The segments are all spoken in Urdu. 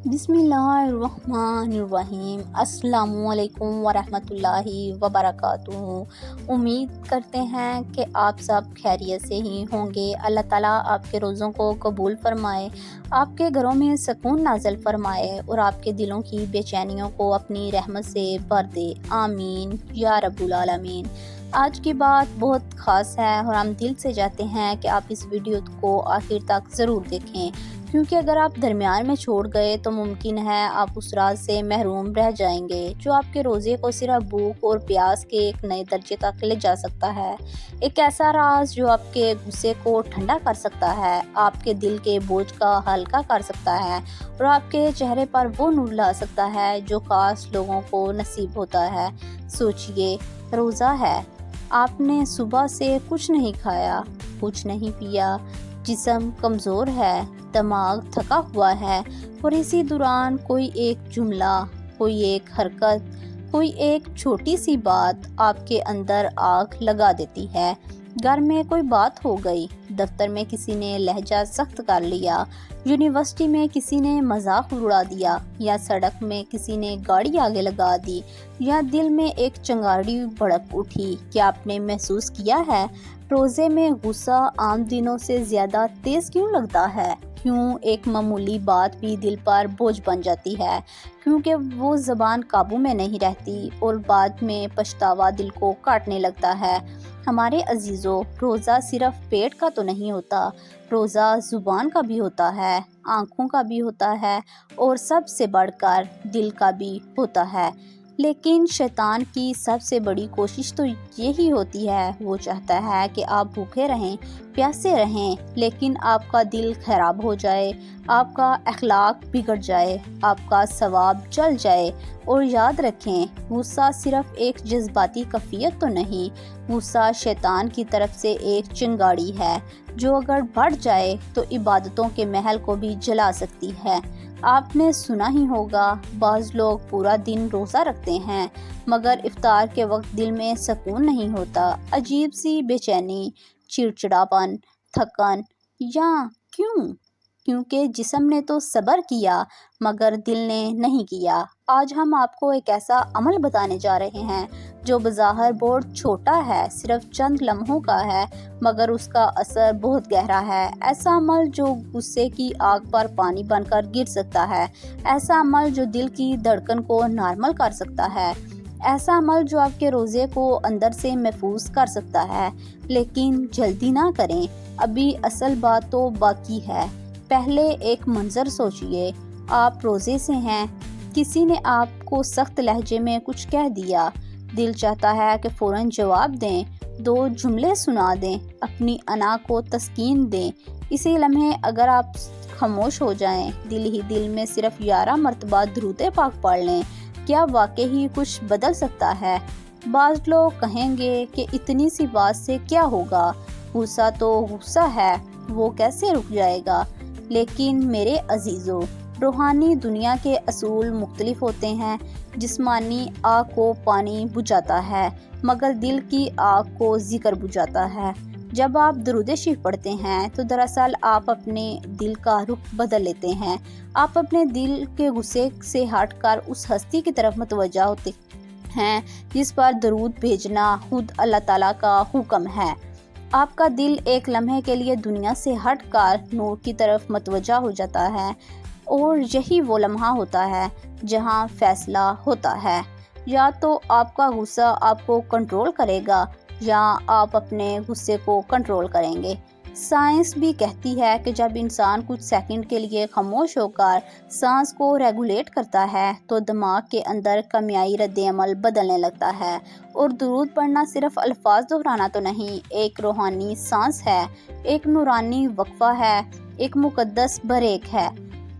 بسم اللہ الرحمن الرحیم۔ السلام علیکم ورحمۃ اللہ وبرکاتہ۔ امید کرتے ہیں کہ آپ سب خیریت سے ہی ہوں گے۔ اللہ تعالیٰ آپ کے روزوں کو قبول فرمائے، آپ کے گھروں میں سکون نازل فرمائے اور آپ کے دلوں کی بے چینیوں کو اپنی رحمت سے بھر دے، آمین یا رب العالمین۔ آج کی بات بہت خاص ہے اور ہم دل سے چاہتے ہیں کہ آپ اس ویڈیو کو آخر تک ضرور دیکھیں، کیونکہ اگر آپ درمیان میں چھوڑ گئے تو ممکن ہے آپ اس راز سے محروم رہ جائیں گے جو آپ کے روزے کو صرف بھوک اور پیاس کے ایک نئے درجے تک لے جا سکتا ہے۔ ایک ایسا راز جو آپ کے غصے کو ٹھنڈا کر سکتا ہے، آپ کے دل کے بوجھ کا ہلکا کر سکتا ہے اور آپ کے چہرے پر وہ نور لا سکتا ہے جو خاص لوگوں کو نصیب ہوتا ہے۔ سوچئے، روزہ ہے، آپ نے صبح سے کچھ نہیں کھایا، کچھ نہیں پیا، جسم کمزور ہے، دماغ تھکا ہوا ہے، اور اسی دوران کوئی ایک جملہ، کوئی ایک حرکت، کوئی ایک چھوٹی سی بات آپ کے اندر آگ لگا دیتی ہے۔ گھر میں کوئی بات ہو گئی، دفتر میں کسی نے لہجہ سخت کر لیا، یونیورسٹی میں کسی نے مذاق اڑا دیا، یا سڑک میں کسی نے گاڑی آگے لگا دی، یا دل میں ایک چنگاڑی بھڑک اٹھی۔ کیا آپ نے محسوس کیا ہے روزے میں غصہ عام دنوں سے زیادہ تیز کیوں لگتا ہے؟ کیوں ایک معمولی بات بھی دل پر بوجھ بن جاتی ہے؟ کیونکہ وہ زبان قابو میں نہیں رہتی اور بعد میں پچھتاوا دل کو کاٹنے لگتا ہے۔ ہمارے عزیزو، روزہ صرف پیٹ کا تو نہیں ہوتا، روزہ زبان کا بھی ہوتا ہے، آنکھوں کا بھی ہوتا ہے اور سب سے بڑھ کر دل کا بھی ہوتا ہے۔ لیکن شیطان کی سب سے بڑی کوشش تو یہی ہوتی ہے، وہ چاہتا ہے کہ آپ بھوکے رہیں، پیاسے رہیں، لیکن آپ کا دل خراب ہو جائے، آپ کا اخلاق بگڑ جائے، آپ کا ثواب جل جائے۔ اور یاد رکھیں، غصہ صرف ایک جذباتی کیفیت تو نہیں، غصہ شیطان کی طرف سے ایک چنگاڑی ہے جو اگر بڑھ جائے تو عبادتوں کے محل کو بھی جلا سکتی ہے۔ آپ نے سنا ہی ہوگا، بعض لوگ پورا دن روزہ رکھتے ہیں مگر افطار کے وقت دل میں سکون نہیں ہوتا، عجیب سی بے چینی، چڑچڑاپن، تھکن۔ یا کیونکہ جسم نے تو صبر کیا مگر دل نے نہیں کیا۔ آج ہم آپ کو ایک ایسا عمل بتانے جا رہے ہیں جو بظاہر بہت چھوٹا ہے، صرف چند لمحوں کا ہے، مگر اس کا اثر بہت گہرا ہے۔ ایسا عمل جو غصے کی آگ پر پانی بن کر گر سکتا ہے، ایسا عمل جو دل کی دھڑکن کو نارمل کر سکتا ہے، ایسا عمل جو آپ کے روزے کو اندر سے محفوظ کر سکتا ہے۔ لیکن جلدی نہ کریں، ابھی اصل بات تو باقی ہے۔ پہلے ایک منظر سوچئے، آپ روزے سے ہیں، کسی نے آپ کو سخت لہجے میں کچھ کہہ دیا، دل چاہتا ہے کہ فوراً جواب دیں، دو جملے سنا دیں، اپنی انا کو تسکین دیں۔ اسی لمحے اگر آپ خاموش ہو جائیں، دل ہی دل میں صرف 11 مرتبہ درود پاک پڑھ لیں، کیا واقعی کچھ بدل سکتا ہے؟ بعض لوگ کہیں گے کہ اتنی سی بات سے کیا ہوگا، غصہ تو غصہ ہے، وہ کیسے رک جائے گا؟ لیکن میرے عزیزو، روحانی دنیا کے اصول مختلف ہوتے ہیں۔ جسمانی آگ کو پانی بجھاتا ہے مگر دل کی آگ کو ذکر بجھاتا ہے۔ جب آپ درود شریف پڑھتے ہیں تو دراصل آپ اپنے دل کا رخ بدل لیتے ہیں، آپ اپنے دل کے غصے سے ہٹ کر اس ہستی کی طرف متوجہ ہوتے ہیں جس پر درود بھیجنا خود اللہ تعالیٰ کا حکم ہے۔ آپ کا دل ایک لمحے کے لیے دنیا سے ہٹ کر نور کی طرف متوجہ ہو جاتا ہے، اور یہی وہ لمحہ ہوتا ہے جہاں فیصلہ ہوتا ہے۔ یا تو آپ کا غصہ آپ کو کنٹرول کرے گا یا آپ اپنے غصے کو کنٹرول کریں گے۔ سائنس بھی کہتی ہے کہ جب انسان کچھ سیکنڈ کے لیے خاموش ہو کر سانس کو ریگولیٹ کرتا ہے تو دماغ کے اندر کیمیائی رد عمل بدلنے لگتا ہے۔ اور درود پڑھنا صرف الفاظ دہرانا تو نہیں، ایک روحانی سانس ہے، ایک نورانی وقفہ ہے، ایک مقدس بریک ہے۔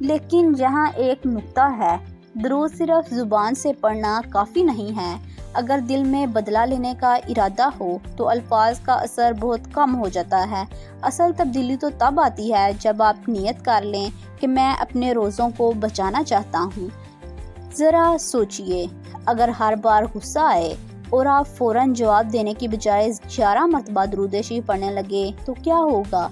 لیکن یہاں ایک نکتہ ہے، درود صرف زبان سے پڑھنا کافی نہیں ہے۔ اگر دل میں بدلہ لینے کا ارادہ ہو تو الفاظ کا اثر بہت کم ہو جاتا ہے۔ اصل تبدیلی تو تب آتی ہے جب آپ نیت کر لیں کہ میں اپنے روزوں کو بچانا چاہتا ہوں۔ ذرا سوچئے، اگر ہر بار غصہ آئے اور آپ فوراً جواب دینے کی بجائے 11 مرتبہ درود شریف پڑھنے لگے تو کیا ہوگا؟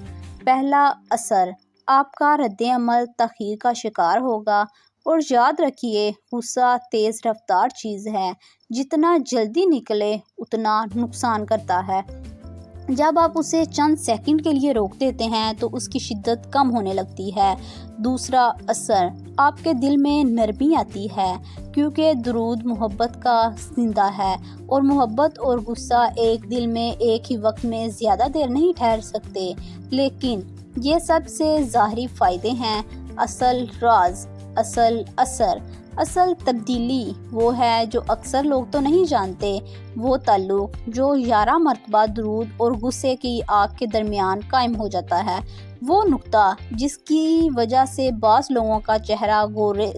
پہلا اثر، آپ کا رد عمل تاخیر کا شکار ہوگا، اور یاد رکھیے غصہ تیز رفتار چیز ہے، جتنا جلدی نکلے اتنا نقصان کرتا ہے۔ جب آپ اسے چند سیکنڈ کے لیے روک دیتے ہیں تو اس کی شدت کم ہونے لگتی ہے۔ دوسرا اثر، آپ کے دل میں نرمی آتی ہے، کیونکہ درود محبت کا زندہ ہے، اور محبت اور غصہ ایک دل میں ایک ہی وقت میں زیادہ دیر نہیں ٹھہر سکتے۔ لیکن یہ سب سے ظاہری فائدے ہیں، اصل راز، اصل اثر، اصل تبدیلی وہ ہے جو اکثر لوگ تو نہیں جانتے۔ وہ تعلق جو 11 مرتبہ درود اور غصے کی آگ کے درمیان قائم ہو جاتا ہے، وہ نقطہ جس کی وجہ سے بعض لوگوں کا چہرہ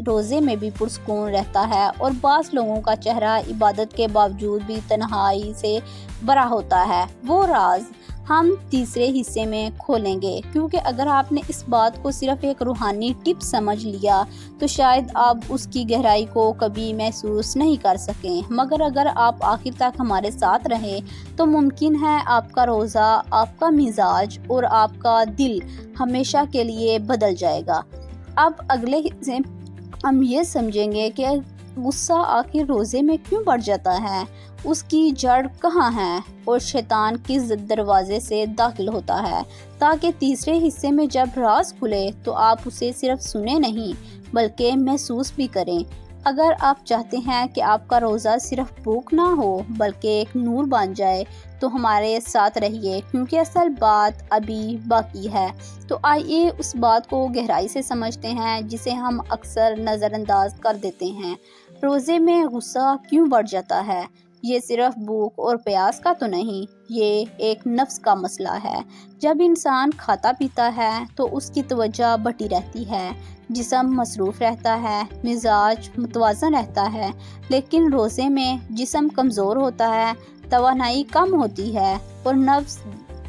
روزے میں بھی پرسکون رہتا ہے اور بعض لوگوں کا چہرہ عبادت کے باوجود بھی تنہائی سے بھرا ہوتا ہے، وہ راز ہم تیسرے حصے میں کھولیں گے۔ کیونکہ اگر آپ نے اس بات کو صرف ایک روحانی ٹپ سمجھ لیا تو شاید آپ اس کی گہرائی کو کبھی محسوس نہیں کر سکیں، مگر اگر آپ آخر تک ہمارے ساتھ رہیں تو ممکن ہے آپ کا روزہ، آپ کا مزاج اور آپ کا دل ہمیشہ کے لیے بدل جائے گا۔ اب اگلے حصے ہم یہ سمجھیں گے کہ غصہ آخر روزے میں کیوں بڑھ جاتا ہے، اس کی جڑ کہاں ہے اور شیطان کس دروازے سے داخل ہوتا ہے، تاکہ تیسرے حصے میں جب راز کھلے تو آپ اسے صرف سنیں نہیں بلکہ محسوس بھی کریں۔ اگر آپ چاہتے ہیں کہ آپ کا روزہ صرف بھوک نہ ہو بلکہ ایک نور بن جائے تو ہمارے ساتھ رہیے، کیونکہ اصل بات ابھی باقی ہے۔ تو آئیے اس بات کو گہرائی سے سمجھتے ہیں جسے ہم اکثر نظر انداز کر دیتے ہیں۔ روزے میں غصہ کیوں بڑھ جاتا ہے؟ یہ صرف بھوک اور پیاس کا تو نہیں، یہ ایک نفس کا مسئلہ ہے۔ جب انسان کھاتا پیتا ہے تو اس کی توجہ بٹی رہتی ہے، جسم مصروف رہتا ہے، مزاج متوازن رہتا ہے۔ لیکن روزے میں جسم کمزور ہوتا ہے، توانائی کم ہوتی ہے اور نفس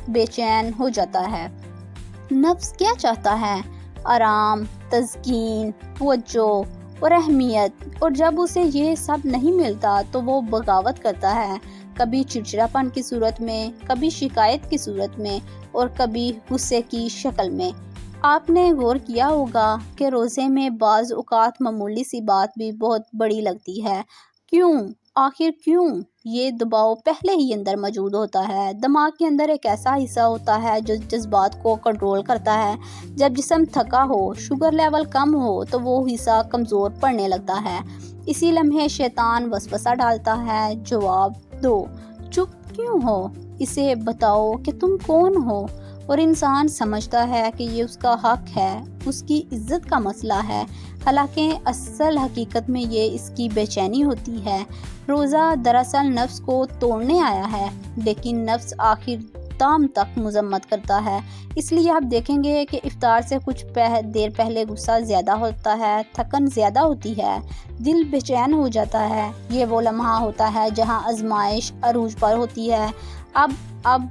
بے چین ہو جاتا ہے۔ نفس کیا چاہتا ہے؟ آرام، تسکین، توجہ اور اہمیت، اور جب اسے یہ سب نہیں ملتا تو وہ بغاوت کرتا ہے، کبھی چڑچڑاپن کی صورت میں، کبھی شکایت کی صورت میں اور کبھی غصے کی شکل میں۔ آپ نے غور کیا ہوگا کہ روزے میں بعض اوقات معمولی سی بات بھی بہت بڑی لگتی ہے۔ کیوں؟ آخر کیوں؟ یہ دباؤ پہلے ہی اندر موجود ہوتا ہے۔ دماغ کے اندر ایک ایسا حصہ ہوتا ہے جو جذبات کو کنٹرول کرتا ہے۔ جب جسم تھکا ہو، شوگر لیول کم ہو تو وہ حصہ کمزور پڑنے لگتا ہے۔ اسی لمحے شیطان وسوسہ ڈالتا ہے، جواب دو، چپ کیوں ہو؟ اسے بتاؤ کہ تم کون ہو۔ اور انسان سمجھتا ہے کہ یہ اس کا حق ہے، اس کی عزت کا مسئلہ ہے، حالانکہ اصل حقیقت میں یہ اس کی بے چینی ہوتی ہے۔ روزہ دراصل نفس کو توڑنے آیا ہے، لیکن نفس آخر دام تک مذمت کرتا ہے۔ اس لیے آپ دیکھیں گے کہ افطار سے کچھ دیر پہلے غصہ زیادہ ہوتا ہے، تھکن زیادہ ہوتی ہے، دل بے چین ہو جاتا ہے۔ یہ وہ لمحہ ہوتا ہے جہاں آزمائش عروج پر ہوتی ہے۔ اب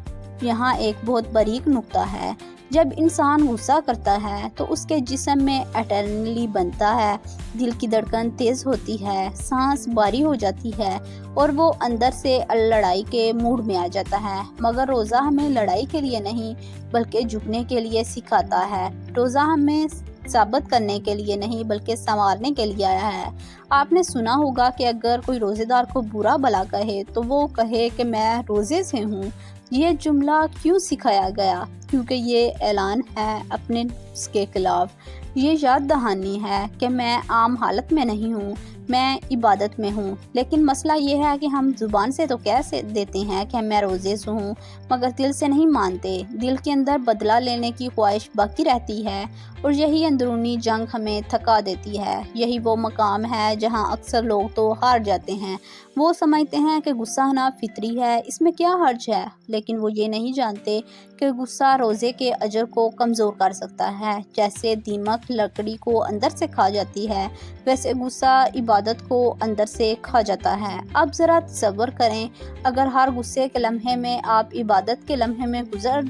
یہاں ایک بہت باریک نکتہ ہے، جب انسان غصہ کرتا ہے تو اس کے جسم میں ایڈرینلن بنتا ہے، دل کی دھڑکن تیز ہوتی ہے، سانس بھاری ہو جاتی ہے اور وہ اندر سے لڑائی کے موڈ میں آ جاتا ہے۔ مگر روزہ ہمیں لڑائی کے لیے نہیں بلکہ جھکنے کے لیے سکھاتا ہے۔ روزہ ہمیں ثابت کرنے کے لیے نہیں بلکہ سنوارنے کے لیے آیا ہے۔ آپ نے سنا ہوگا کہ اگر کوئی روزے دار کو برا بھلا کہے تو وہ کہے کہ میں روزے سے ہوں۔ یہ جملہ کیوں سکھایا گیا؟ کیونکہ یہ اعلان ہے اپنے نفس کے خلاف۔ یہ یاد دہانی ہے کہ میں عام حالت میں نہیں ہوں، میں عبادت میں ہوں۔ لیکن مسئلہ یہ ہے کہ ہم زبان سے تو کہہ دیتے ہیں کہ میں روزے سے ہوں، مگر دل سے نہیں مانتے۔ دل کے اندر بدلہ لینے کی خواہش باقی رہتی ہے اور یہی اندرونی جنگ ہمیں تھکا دیتی ہے۔ یہی وہ مقام ہے جہاں اکثر لوگ تو ہار جاتے ہیں۔ وہ سمجھتے ہیں کہ غصہ ہونا فطری ہے، اس میں کیا حرج ہے، لیکن وہ یہ نہیں جانتے کہ غصہ روزے کے اجر کو کمزور کر سکتا ہے۔ جیسے دیمک لکڑی کو اندر سے کھا جاتی ہے، ویسے غصہ عبادت کو اندر سے کھا جاتا ہے۔ اب ذرا تصور کریں، اگر ہر غصے کے لمحے میں آپ عبادت کے لمحے میں گزار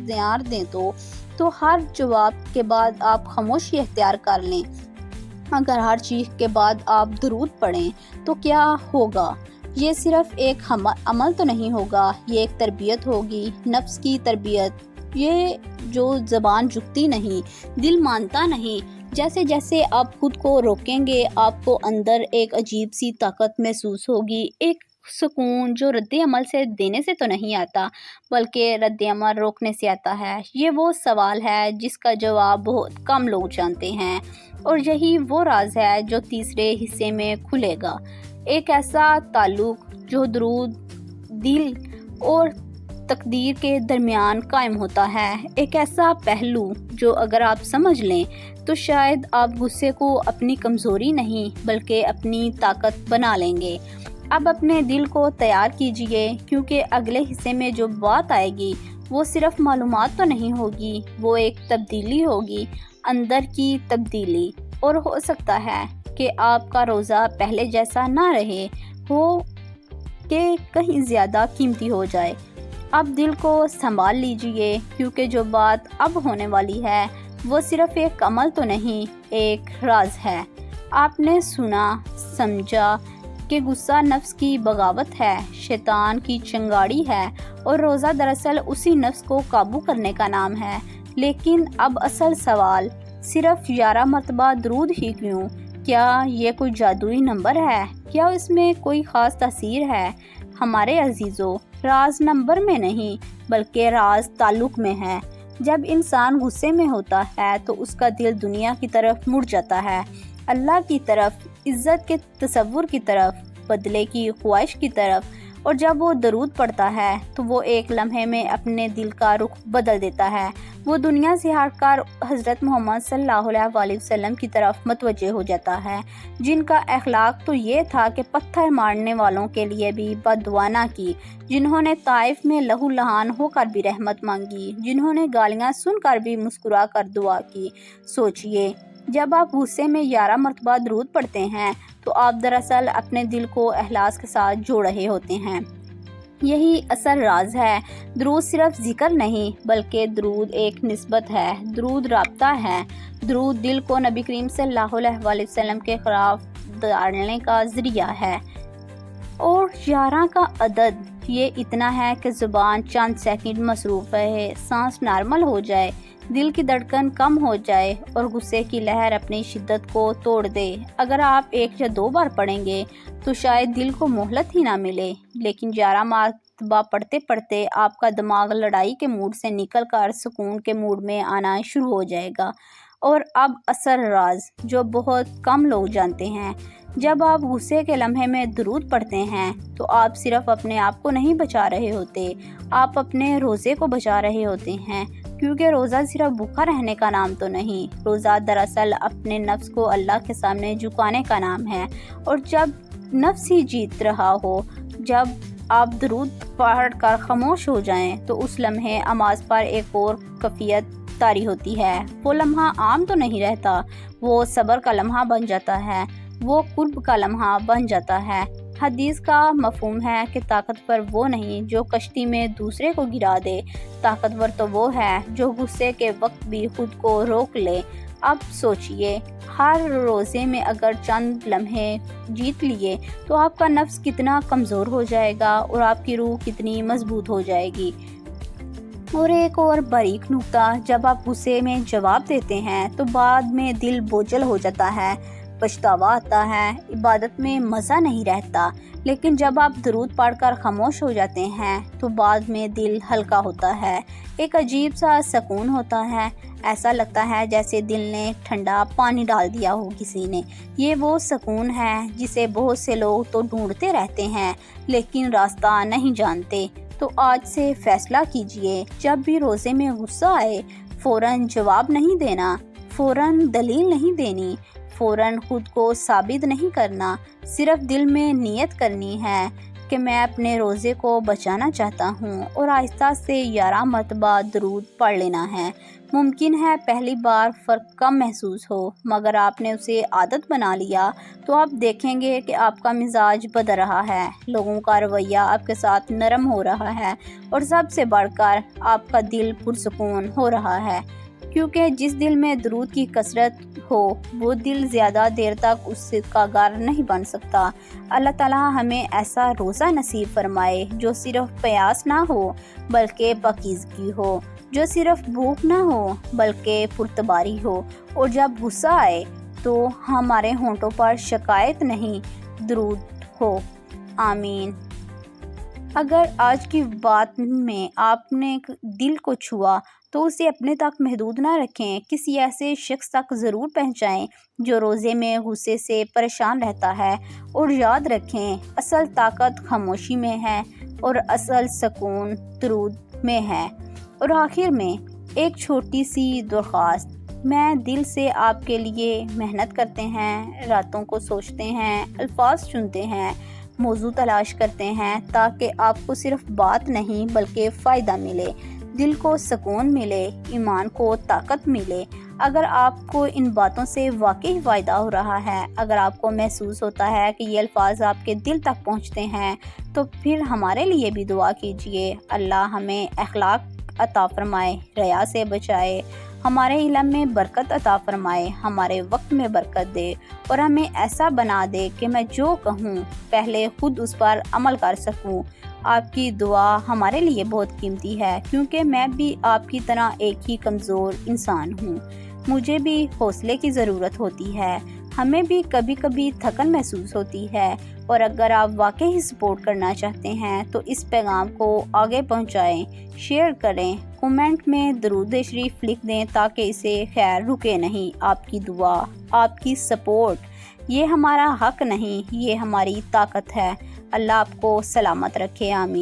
دیں تو ہر جواب کے بعد آپ خاموشی اختیار کر لیں، اگر ہر چیخ کے بعد آپ درود پڑھیں تو کیا ہوگا؟ یہ صرف ایک عمل تو نہیں ہوگا، یہ ایک تربیت ہوگی، نفس کی تربیت۔ یہ جو زبان جھکتی نہیں، دل مانتا نہیں، جیسے جیسے آپ خود کو روکیں گے آپ کو اندر ایک عجیب سی طاقت محسوس ہوگی، ایک سکون جو رد عمل سے دینے سے تو نہیں آتا بلکہ رد عمل روکنے سے آتا ہے۔ یہ وہ سوال ہے جس کا جواب بہت کم لوگ جانتے ہیں، اور یہی وہ راز ہے جو تیسرے حصے میں کھلے گا۔ ایک ایسا تعلق جو درود دل اور تقدیر کے درمیان قائم ہوتا ہے، ایک ایسا پہلو جو اگر آپ سمجھ لیں تو شاید آپ غصے کو اپنی کمزوری نہیں بلکہ اپنی طاقت بنا لیں گے۔ اب اپنے دل کو تیار کیجئے، کیونکہ اگلے حصے میں جو بات آئے گی وہ صرف معلومات تو نہیں ہوگی، وہ ایک تبدیلی ہوگی، اندر کی تبدیلی، اور ہو سکتا ہے کہ آپ کا روزہ پہلے جیسا نہ رہے ہو کہ کہیں زیادہ قیمتی ہو جائے۔ اب دل کو سنبھال لیجئے، کیونکہ جو بات اب ہونے والی ہے وہ صرف ایک عمل تو نہیں، ایک راز ہے۔ آپ نے سنا سمجھا کہ غصہ نفس کی بغاوت ہے، شیطان کی چنگاڑی ہے، اور روزہ دراصل اسی نفس کو قابو کرنے کا نام ہے۔ لیکن اب اصل سوال صرف 11 مرتبہ درود ہی کیوں؟ کیا یہ کوئی جادوئی نمبر ہے؟ کیا اس میں کوئی خاص تاثیر ہے؟ ہمارے عزیزو، راز نمبر میں نہیں بلکہ راز تعلق میں ہے۔ جب انسان غصے میں ہوتا ہے تو اس کا دل دنیا کی طرف مڑ جاتا ہے، اللہ کی طرف، عزت کے تصور کی طرف، بدلے کی خواہش کی طرف، اور جب وہ درود پڑھتا ہے تو وہ ایک لمحے میں اپنے دل کا رخ بدل دیتا ہے۔ وہ دنیا سے ہٹ کر حضرت محمد صلی اللہ علیہ وسلم کی طرف متوجہ ہو جاتا ہے، جن کا اخلاق تو یہ تھا کہ پتھر مارنے والوں کے لیے بھی بد دعا نہ کی، جنہوں نے طائف میں لہو لہان ہو کر بھی رحمت مانگی، جنہوں نے گالیاں سن کر بھی مسکرا کر دعا کی۔ سوچئے، جب آپ غصے میں 11 مرتبہ درود پڑھتے ہیں تو آپ دراصل اپنے دل کو اخلاص کے ساتھ جوڑ رہے ہوتے ہیں۔ یہی اصل راز ہے۔ درود صرف ذکر نہیں بلکہ درود ایک نسبت ہے، درود رابطہ ہے، درود دل کو نبی کریم صلی اللہ علیہ وسلم کے خلاف ڈالنے کا ذریعہ ہے۔ اور 11 کا عدد یہ اتنا ہے کہ زبان چند سیکنڈ مصروف رہے، سانس نارمل ہو جائے، دل کی دھڑکن کم ہو جائے اور غصے کی لہر اپنی شدت کو توڑ دے۔ اگر آپ 1 یا 2 بار پڑھیں گے تو شاید دل کو مہلت ہی نہ ملے، لیکن 11 مرتبہ پڑھتے پڑھتے آپ کا دماغ لڑائی کے موڈ سے نکل کر سکون کے موڈ میں آنا شروع ہو جائے گا۔ اور اب اصل راز جو بہت کم لوگ جانتے ہیں، جب آپ غصے کے لمحے میں درود پڑھتے ہیں تو آپ صرف اپنے آپ کو نہیں بچا رہے ہوتے، آپ اپنے روزے کو بچا رہے ہوتے ہیں، کیونکہ روزہ صرف بھوکا رہنے کا نام تو نہیں، روزہ دراصل اپنے نفس کو اللہ کے سامنے جھکانے کا نام ہے۔ اور جب نفس ہی جیت رہا ہو، جب آپ درود پڑھ کر خاموش ہو جائیں تو اس لمحے نماز پر ایک اور کیفیت طاری ہوتی ہے۔ وہ لمحہ عام تو نہیں رہتا، وہ صبر کا لمحہ بن جاتا ہے، وہ قرب کا لمحہ بن جاتا ہے۔ حدیث کا مفہوم ہے کہ طاقتور وہ نہیں جو کشتی میں دوسرے کو گرا دے، طاقتور تو وہ ہے جو غصے کے وقت بھی خود کو روک لے۔ اب سوچئے، ہر روزے میں اگر چند لمحے جیت لیے تو آپ کا نفس کتنا کمزور ہو جائے گا اور آپ کی روح کتنی مضبوط ہو جائے گی۔ اور ایک اور باریک نکتہ، جب آپ غصے میں جواب دیتے ہیں تو بعد میں دل بوجھل ہو جاتا ہے، پچھتاوا آتا ہے، عبادت میں مزہ نہیں رہتا۔ لیکن جب آپ درود پڑھ کر خاموش ہو جاتے ہیں تو بعد میں دل ہلکا ہوتا ہے، ایک عجیب سا سکون ہوتا ہے، ایسا لگتا ہے جیسے دل نے ٹھنڈا پانی ڈال دیا ہو کسی نے۔ یہ وہ سکون ہے جسے بہت سے لوگ تو ڈھونڈتے رہتے ہیں لیکن راستہ نہیں جانتے۔ تو آج سے فیصلہ کیجئے، جب بھی روزے میں غصہ آئے فوراً جواب نہیں دینا، فوراً دلیل نہیں دینی، فوراً خود کو ثابت نہیں کرنا، صرف دل میں نیت کرنی ہے کہ میں اپنے روزے کو بچانا چاہتا ہوں، اور آہستہ سے 11 مرتبہ درود پڑھ لینا ہے۔ ممکن ہے پہلی بار فرق کم محسوس ہو، مگر آپ نے اسے عادت بنا لیا تو آپ دیکھیں گے کہ آپ کا مزاج بدل رہا ہے، لوگوں کا رویہ آپ کے ساتھ نرم ہو رہا ہے، اور سب سے بڑھ کر آپ کا دل پرسکون ہو رہا ہے، کیونکہ جس دل میں درود کی کثرت ہو وہ دل زیادہ دیر تک اس کا گھر نہیں بن سکتا۔ اللہ تعالیٰ ہمیں ایسا روزہ نصیب فرمائے جو صرف پیاس نہ ہو بلکہ پاکیزگی ہو۔ جو صرف بھوک نہ ہو بلکہ پرتباری ہو، اور جب غصہ آئے تو ہمارے ہونٹوں پر شکایت نہیں درود ہو۔ آمین۔ اگر آج کی بات میں آپ نے دل کو چھوا تو اسے اپنے تک محدود نہ رکھیں، کسی ایسے شخص تک ضرور پہنچائیں جو روزے میں غصے سے پریشان رہتا ہے، اور یاد رکھیں اصل طاقت خاموشی میں ہے اور اصل سکون درود میں ہے۔ اور آخر میں ایک چھوٹی سی درخواست، میں دل سے آپ کے لیے محنت کرتے ہیں، راتوں کو سوچتے ہیں، الفاظ چنتے ہیں، موضوع تلاش کرتے ہیں تاکہ آپ کو صرف بات نہیں بلکہ فائدہ ملے، دل کو سکون ملے، ایمان کو طاقت ملے۔ اگر آپ کو ان باتوں سے واقعی فائدہ ہو رہا ہے، اگر آپ کو محسوس ہوتا ہے کہ یہ الفاظ آپ کے دل تک پہنچتے ہیں، تو پھر ہمارے لیے بھی دعا کیجیے۔ اللہ ہمیں اخلاق عطا فرمائے، ریا سے بچائے، ہمارے علم میں برکت عطا فرمائے، ہمارے وقت میں برکت دے، اور ہمیں ایسا بنا دے کہ میں جو کہوں پہلے خود اس پر عمل کر سکوں۔ آپ کی دعا ہمارے لیے بہت قیمتی ہے، کیونکہ میں بھی آپ کی طرح ایک ہی کمزور انسان ہوں، مجھے بھی حوصلے کی ضرورت ہوتی ہے، ہمیں بھی کبھی کبھی تھکن محسوس ہوتی ہے، اور اگر آپ واقعی سپورٹ کرنا چاہتے ہیں تو اس پیغام کو آگے پہنچائیں، شیئر کریں، کومنٹ میں درود شریف لکھ دیں تاکہ اسے خیر رکے نہیں۔ آپ کی دعا، آپ کی سپورٹ، یہ ہمارا حق نہیں، یہ ہماری طاقت ہے۔ اللہ آپ کو سلامت رکھے، آمین۔